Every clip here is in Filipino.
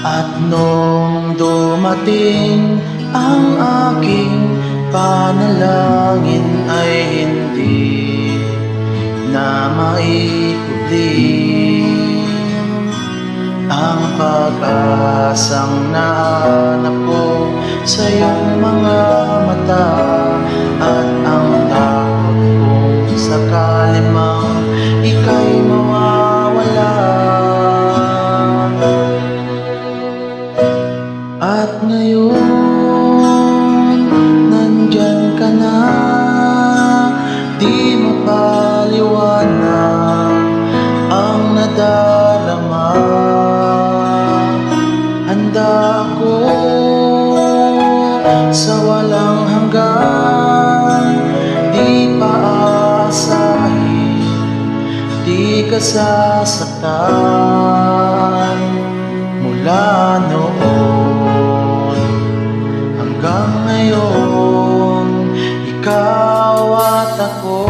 At nung dumating ang aking panalangin ay hindi na maikubli ang pag-asang nahanap ko sa iyong mga mata, at ang takot kung sakali mang ika'y mawawala. At ngayon, nandyan ka na, di mapaliwanag ang nadarama. Handa ako sa walang hanggan, di paasahin, di ka sasaktan. Mula noon hanggang ngayon, ikaw at ako.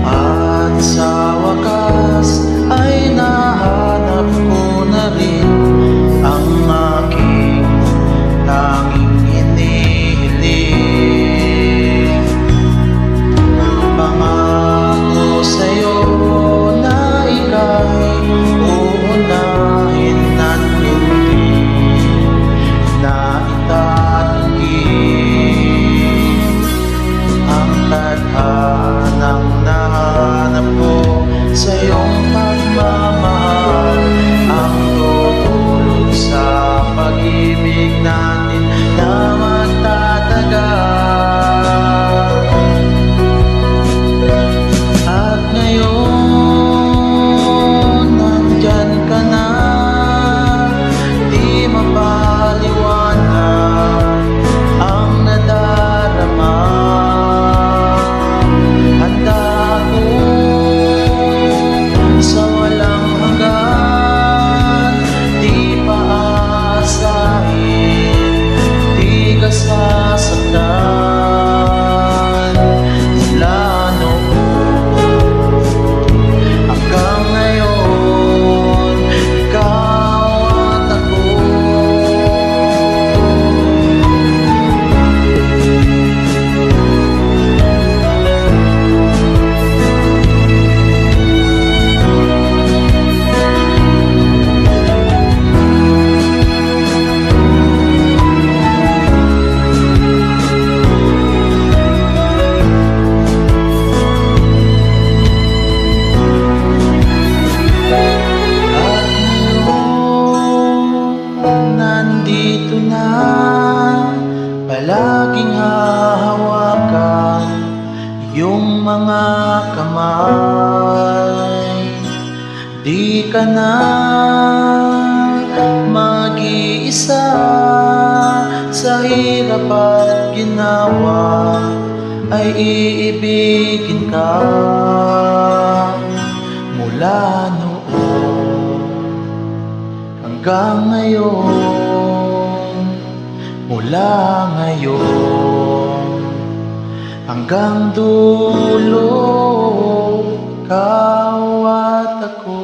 At sa wakas ay nahanap ko na rin ang aking tanging hinihiling. Pangako sa'yo na ika'y uunahin at hindi na itatanggi ang tadhanang nahanap ko sa iyong pagmamahal, ang tutulog sa pag-ibig natin na magtatagal. At ngayon, nandyan ka na, di mapaliwanag ang nadarama. Handa ako sa walang hanggan, di paasahin, di ka sasaktan. Mula noon hanggang ngayon, ikaw at ako. Nandito na, palaging hahawakan iyong mga kamay. Di ka na mag-iisa sa hirap at ginawa, ay iibigin ka. Mula noon hanggang ngayon, mula ngayon hanggang dulo, ikaw at ako.